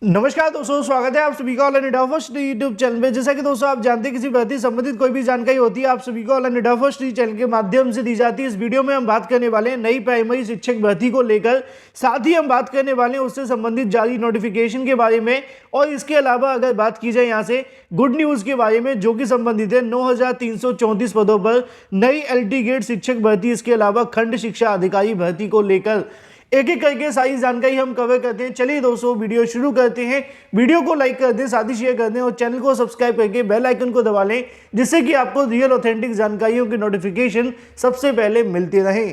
नमस्कार दोस्तों, स्वागत है आप सभी का online India first YouTube channel में। जैसा कि दोस्तों आप जानते हैं, किसी भर्ती संबंधित कोई भी जानकारी होती है आप सभी को ऑनलाइन इंडिया फर्स्ट चैनल के माध्यम से दी जाती है। इस वीडियो में हम बात करने वाले हैं नई प्राइमरी शिक्षक भर्ती को लेकर, साथ ही हम बात करने वाले हैं उससे संबंधित जारी नोटिफिकेशन के बारे में, और इसके अलावा अगर बात की जाए यहाँ से गुड न्यूज के बारे में जो कि संबंधित है 9,334 पदों पर नई LT ग्रेड शिक्षक भर्ती, इसके अलावा खंड शिक्षा अधिकारी भर्ती को लेकर एक एक करके सारी जानकारी हम कवर करते हैं। चलिए दोस्तों वीडियो शुरू करते हैं। वीडियो को लाइक कर दें, साथ ही शेयर कर दें और चैनल को सब्सक्राइब करके बेल आइकन को दबा लें, जिससे कि आपको रियल ऑथेंटिक जानकारियों की नोटिफिकेशन सबसे पहले मिलती रहे।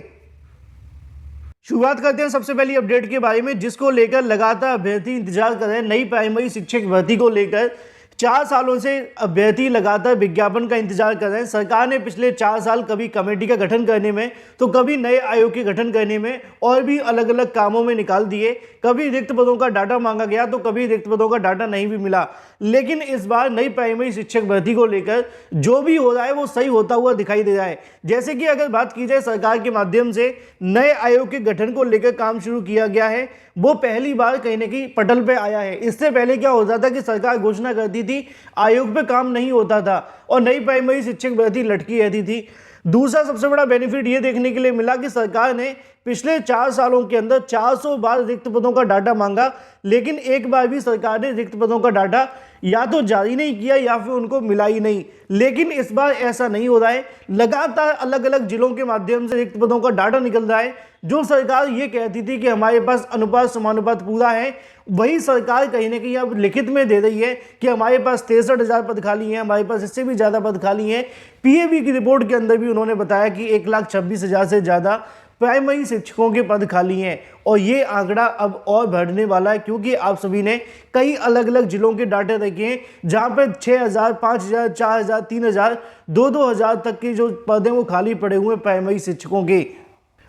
शुरुआत करते हैं सबसे पहली अपडेट के बारे में, जिसको लेकर लगातार अभ्यर्थी इंतजार कर रहे हैं। नई प्राइमरी शिक्षक भर्ती को लेकर 4 सालों से अभ्यर्थी लगातार विज्ञापन का इंतजार कर रहे हैं। सरकार ने पिछले 4 साल कभी कमेटी का गठन करने में, तो कभी नए आयोग के गठन करने में और भी अलग अलग कामों में निकाल दिए। कभी रिक्त पदों का डाटा मांगा गया तो कभी रिक्त पदों का डाटा नहीं भी मिला। लेकिन इस बार नई प्राइमरी शिक्षक भर्ती को लेकर जो भी हो रहा है वो सही होता हुआ दिखाई दे रहा है। जैसे कि अगर बात की जाए, सरकार के माध्यम से नए आयोग के गठन को लेकर काम शुरू किया गया है, वो पहली बार कहीं ना कहीं पटल पे आया है। इससे पहले क्या होता था कि सरकार घोषणा करती थी, आयोग पे काम नहीं होता था और नई प्राइमरी शिक्षक भर्ती लटकी रहती थी। दूसरा सबसे बड़ा बेनिफिट ये देखने के लिए मिला कि सरकार ने पिछले 4 सालों के अंदर 400 बार रिक्त पदों का डाटा मांगा, लेकिन एक बार भी सरकार ने रिक्त पदों का डाटा या तो जारी नहीं किया या फिर उनको मिला ही नहीं। लेकिन इस बार ऐसा नहीं हो रहा है। लगातार अलग अलग जिलों के माध्यम से रिक्त पदों का डाटा निकल रहा है। जो सरकार ये कहती थी कि हमारे पास अनुपात समानुपात पूरा है, वही सरकार कहीं ना कहीं अब लिखित में दे रही है कि हमारे पास 63,000 पद खाली हैं, हमारे पास इससे भी ज़्यादा पद खाली हैं। PAB की रिपोर्ट के अंदर भी उन्होंने बताया कि 1,26,000 से ज़्यादा प्राइमरी शिक्षकों के पद खाली हैं, और ये आंकड़ा अब और बढ़ने वाला है, क्योंकि आप सभी ने कई अलग अलग जिलों के डाटे देखे हैं जहां पे 6,000, 5,000, 4,000, 3,000, 2,000 तक के जो पद हैं वो खाली पड़े हुए प्राइमरी शिक्षकों के।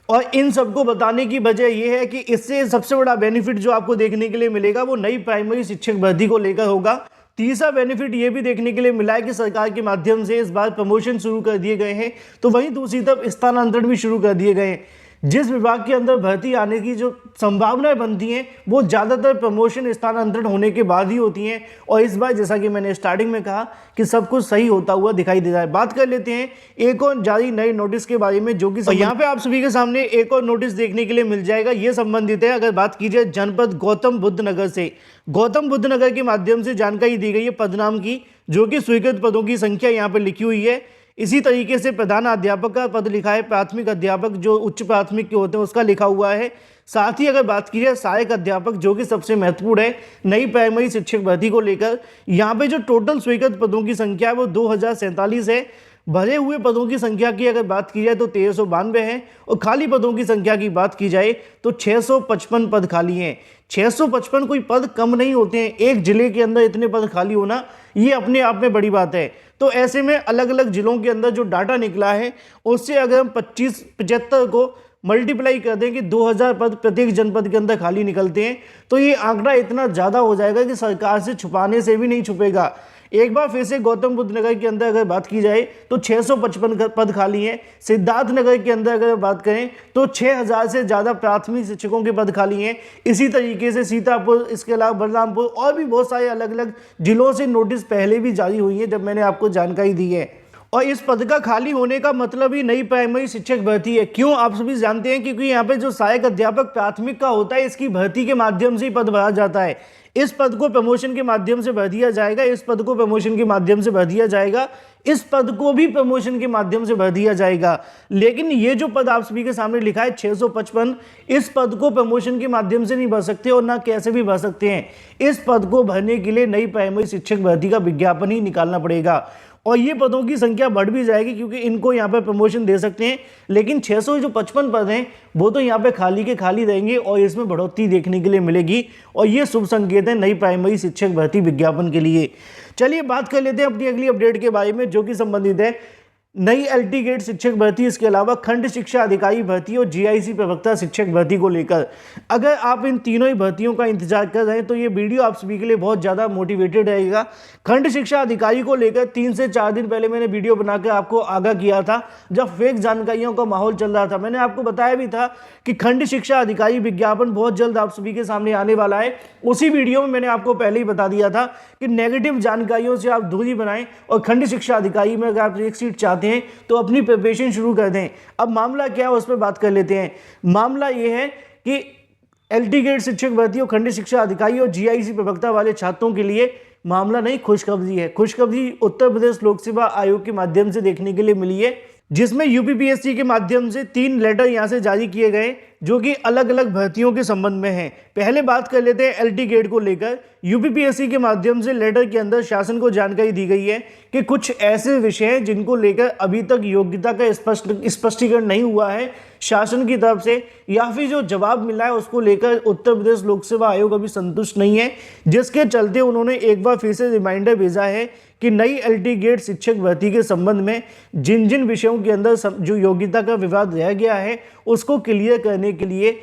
और इन सबको बताने की वजह यह है कि इससे सबसे बड़ा बेनिफिट जो आपको देखने के लिए मिलेगा वो नई प्राइमरी शिक्षक भर्ती को लेकर होगा। तीसरा बेनिफिट ये भी देखने के लिए मिला है कि सरकार के माध्यम से इस बार प्रमोशन शुरू कर दिए गए हैं, तो वहीं दूसरी तरफ स्थानांतरण भी शुरू कर दिए गए हैं। जिस विभाग के अंदर भर्ती आने की जो संभावनाएं बनती हैं वो ज़्यादातर प्रमोशन स्थानांतरण होने के बाद ही होती हैं, और इस बार जैसा कि मैंने स्टार्टिंग में कहा कि सब कुछ सही होता हुआ दिखाई दे रहा है। बात कर लेते हैं एक और जारी नए नोटिस के बारे में, जो कि यहाँ पे आप सभी के सामने एक और नोटिस देखने के लिए मिल जाएगा। ये संबंधित है, अगर बात की जाए जनपद गौतम बुद्ध नगर से, गौतम बुद्ध नगर के माध्यम से जानकारी दी गई है पदनाम की, जो कि स्वीकृत पदों की संख्या यहाँ पर लिखी हुई है। इसी तरीके से प्रधान अध्यापक का पद लिखा है, प्राथमिक अध्यापक जो उच्च प्राथमिक के होते हैं उसका लिखा हुआ है। साथ ही अगर बात की जाए सहायक अध्यापक, जो कि सबसे महत्वपूर्ण है नई प्राइमरी शिक्षक भर्ती को लेकर, यहाँ पे जो टोटल स्वीकृत पदों की संख्या है वो 2,047 है। भरे हुए पदों की संख्या की अगर बात की जाए तो 1392 है, और खाली पदों की संख्या की बात की जाए तो 655 पद खाली हैं। 655 कोई पद कम नहीं होते हैं। एक जिले के अंदर इतने पद खाली होना ये अपने आप में बड़ी बात है। तो ऐसे में अलग अलग जिलों के अंदर जो डाटा निकला है उससे अगर हम 75 को मल्टीप्लाई कर दें कि 2,000 पद प्रत्येक जनपद के अंदर खाली निकलते हैं, तो ये आंकड़ा इतना ज़्यादा हो जाएगा कि सरकार से छुपाने से भी नहीं छुपेगा। एक बार फिर से गौतम बुद्ध नगर के अंदर अगर बात की जाए तो 655 पद खाली हैं। सिद्धार्थ नगर के अंदर अगर बात करें तो 6,000 से ज़्यादा प्राथमिक शिक्षकों के पद खाली हैं। इसी तरीके से सीतापुर, इसके अलावा बलरामपुर और भी बहुत सारे अलग अलग जिलों से नोटिस पहले भी जारी हुई है, जब मैंने आपको जानकारी दी है। और इस पद का खाली होने का मतलब ही नई प्राइमरी शिक्षक भर्ती है। क्यों, आप सभी जानते हैं, क्योंकि यहाँ पे जो सहायक अध्यापक प्राथमिक का होता है इसकी भर्ती के माध्यम से ही पद भरा जाता है। इस पद को प्रमोशन के माध्यम से भर दिया जाएगा, इस पद को प्रमोशन के माध्यम से भर दिया जाएगा, इस पद को भी प्रमोशन के माध्यम से भर दिया जाएगा। लेकिन ये जो पद आप सभी के सामने लिखा है 655, इस पद को प्रमोशन के माध्यम से नहीं भर सकते और ना कैसे भी भर सकते हैं। इस पद को भरने के लिए नई प्राइमरी शिक्षक भर्ती का विज्ञापन ही निकालना पड़ेगा, और ये पदों की संख्या बढ़ भी जाएगी क्योंकि इनको यहाँ पे प्रमोशन दे सकते हैं। लेकिन 655 पद हैं वो तो यहाँ पे खाली के खाली रहेंगे और इसमें बढ़ोतरी देखने के लिए मिलेगी, और ये शुभ संकेत है नई प्राइमरी शिक्षक भर्ती विज्ञापन के लिए। चलिए बात कर लेते हैं अपनी अगली अपडेट के बारे में, जो कि संबंधित है नई एलटी गेट शिक्षक भर्ती, इसके अलावा खंड शिक्षा अधिकारी भर्ती और जीआईसी प्रवक्ता शिक्षक भर्ती को लेकर अगर आप इन तीनों ही भर्तियों का इंतजार कर रहे हैं तो ये वीडियो आप सभी के लिए बहुत ज़्यादा मोटिवेटेड रहेगा। खंड शिक्षा अधिकारी को लेकर 3 से 4 दिन पहले मैंने वीडियो बनाकर आपको आगाह किया था, जब फेक जानकारियों का माहौल चल रहा था। मैंने आपको बताया भी था कि खंड शिक्षा अधिकारी विज्ञापन बहुत जल्द आप सभी के सामने आने वाला है। उसी वीडियो में मैंने आपको पहले ही बता दिया था कि नेगेटिव जानकारियों से आप दूरी बनाएं और खंड शिक्षा अधिकारी में अगर आप एक सीट चाहते हैं तो अपनी प्रिपरेशन शुरू कर दें। अब मामला क्या है उस पर बात कर लेते हैं। मामला ये है कि एलटी गेट शिक्षक भर्ती और खंड शिक्षा अधिकारी और जीआईसी प्रवक्ता वाले छात्रों के लिए मामला नहीं, खुशखबरी है। खुशखबरी उत्तर प्रदेश लोक सेवा आयोग के माध्यम से देखने के लिए मिली है, जिसमें यूपीपीएससी के माध्यम से 3 लेटर यहां से जारी किए गए जो कि अलग अलग भर्तियों के संबंध में हैं। पहले बात कर लेते हैं एलटी गेट को लेकर। यूपीपीएससी के माध्यम से लेटर के अंदर शासन को जानकारी दी गई है कि कुछ ऐसे विषय हैं जिनको लेकर अभी तक योग्यता का स्पष्टीकरण नहीं हुआ है शासन की तरफ से, या फिर जो जवाब मिला है उसको लेकर उत्तर प्रदेश लोक सेवा आयोग अभी संतुष्ट नहीं है, जिसके चलते उन्होंने एक बार फिर से रिमाइंडर भेजा है कि नई एलटी गेट शिक्षक भर्ती के संबंध में जिन जिन विषयों के अंदर जो योग्यता का विवाद रह गया है उसको क्लियर करने के लिए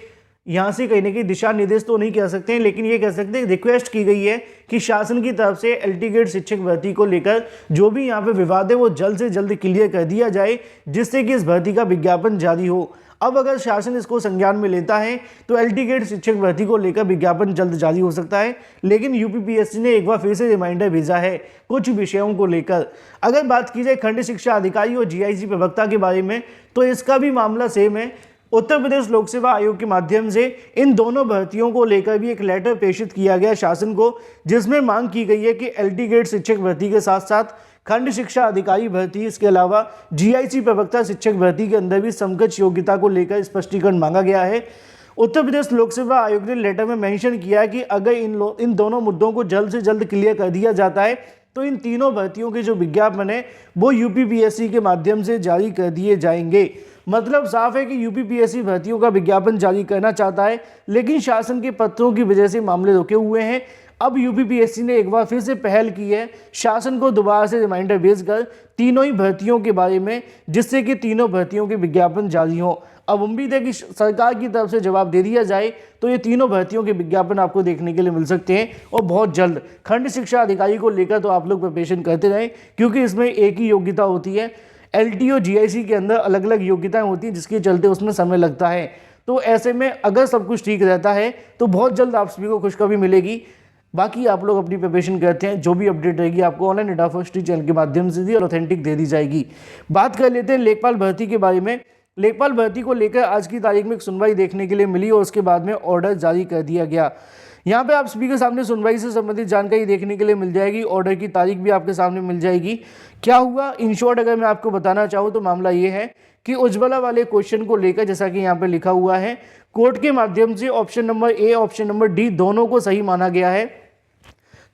यहाँ से कहीं ना कहीं दिशा निर्देश तो नहीं कह सकते हैं, लेकिन ये कह सकते हैं रिक्वेस्ट की गई है कि शासन की तरफ से एलटी गेट शिक्षक भर्ती को लेकर जो भी यहाँ पे विवाद है वो जल्द से जल्द क्लियर कर दिया जाए, जिससे कि इस भर्ती का विज्ञापन जारी हो। अब अगर शासन इसको संज्ञान में लेता है तो एलटी गेट शिक्षक भर्ती को लेकर विज्ञापन जल्द जारी हो सकता है, लेकिन यूपीपीएससी ने एक बार फिर से रिमाइंडर भेजा है कुछ विषयों को लेकर। अगर बात की जाए खंड शिक्षा अधिकारी और जीआईसी प्रवक्ता के बारे में तो इसका भी मामला सेम है। उत्तर प्रदेश लोक सेवा आयोग के माध्यम से इन दोनों भर्तियों को लेकर भी एक लेटर प्रेषित किया गया शासन को, जिसमें मांग की गई है कि एलटी गेट शिक्षक भर्ती के साथ साथ खंड शिक्षा अधिकारी भर्ती, इसके अलावा जीआईसी प्रवक्ता शिक्षक भर्ती के अंदर भी समकक्ष योग्यता को लेकर स्पष्टीकरण मांगा गया है। उत्तर प्रदेश लोक सेवा आयोग ने लेटर में मेंशन किया है कि अगर इन दोनों मुद्दों को जल्द से जल्द क्लियर कर दिया जाता है तो इन तीनों भर्तियों के जो विज्ञापन है वो यूपीपीएससी के माध्यम से जारी कर दिए जाएंगे। मतलब साफ है कि यूपीपीएससी भर्तियों का विज्ञापन जारी करना चाहता है, लेकिन शासन के पत्रों की वजह से मामले रुके हुए हैं। अब यूपीपीएससी ने एक बार फिर से पहल की है शासन को दोबारा से रिमाइंडर भेजकर तीनों ही भर्तियों के बारे में, जिससे कि तीनों भर्तियों के विज्ञापन जारी हो। अब उम्मीद है कि सरकार की तरफ से जवाब दे दिया जाए तो ये तीनों भर्तियों के विज्ञापन आपको देखने के लिए मिल सकते हैं और बहुत जल्द। खंड शिक्षा अधिकारी को लेकर तो आप लोग प्रिपरेशन करते रहें, क्योंकि इसमें एक ही योग्यता होती है। एलटी और जीआईसी के अंदर अलग अलग योग्यताएं होती हैं, जिसके चलते उसमें समय लगता है। तो ऐसे में अगर सब कुछ ठीक रहता है तो बहुत जल्द आप सभी को खुशखबरी मिलेगी। बाकी आप लोग अपनी प्रिपरेशन करते हैं, जो भी अपडेट रहेगी आपको ऑनलाइन डेटा फर्स्ट चैनल के माध्यम से दी और ऑथेंटिक दे दी जाएगी। बात कर लेते हैं लेखपाल भर्ती के बारे में। लेखपाल भर्ती को लेकर आज की तारीख में एक सुनवाई देखने के लिए मिली और उसके बाद में ऑर्डर जारी कर दिया गया। यहाँ पे आप सभी के सामने सुनवाई से संबंधित जानकारी देखने के लिए मिल जाएगी, ऑर्डर की तारीख भी आपके सामने मिल जाएगी। क्या हुआ इन शॉर्ट अगर मैं आपको बताना चाहूँ तो मामला ये है कि उज्ज्वला वाले क्वेश्चन को लेकर, जैसा कि यहाँ पे लिखा हुआ है, कोर्ट के माध्यम से option number A option number D दोनों को सही माना गया है।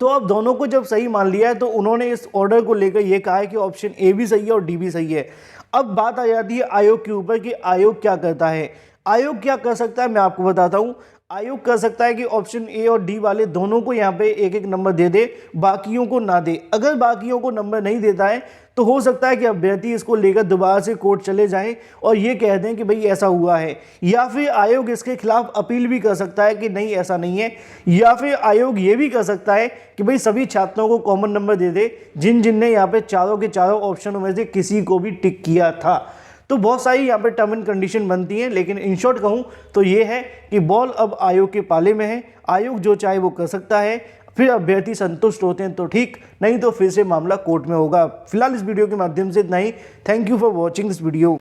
तो अब दोनों को जब सही मान लिया है तो उन्होंने इस ऑर्डर को लेकर ये कहा है कि ऑप्शन ए भी सही है और डी भी सही है। अब बात आ जाती है आयोग के ऊपर कि आयोग क्या करता है। आयोग क्या कर सकता है मैं आपको बताता हूँ। आयोग कर सकता है कि ऑप्शन ए और डी वाले दोनों को यहाँ पे एक एक नंबर दे दे, बाकियों को ना दे। अगर बाकियों को नंबर नहीं देता है तो हो सकता है कि अभ्यर्थी इसको लेकर दोबारा से कोर्ट चले जाएं और ये कह दें कि भाई ऐसा हुआ है, या फिर आयोग इसके खिलाफ अपील भी कर सकता है कि नहीं ऐसा नहीं है, या फिर आयोग ये भी कर सकता है कि भाई सभी छात्रों को कॉमन नंबर दे दे जिन जिन ने यहाँ पे चारों के चारों ऑप्शनों में से किसी को भी टिक किया था। तो बहुत सारी यहाँ पे टर्म एंड कंडीशन बनती हैं, लेकिन इन शॉर्ट कहूँ तो ये है कि बॉल अब आयोग के पाले में है। आयोग जो चाहे वो कर सकता है, फिर अभ्यर्थी संतुष्ट होते हैं तो ठीक, नहीं तो फिर से मामला कोर्ट में होगा। फिलहाल इस वीडियो के माध्यम से इतना ही। Thank you for watching this video.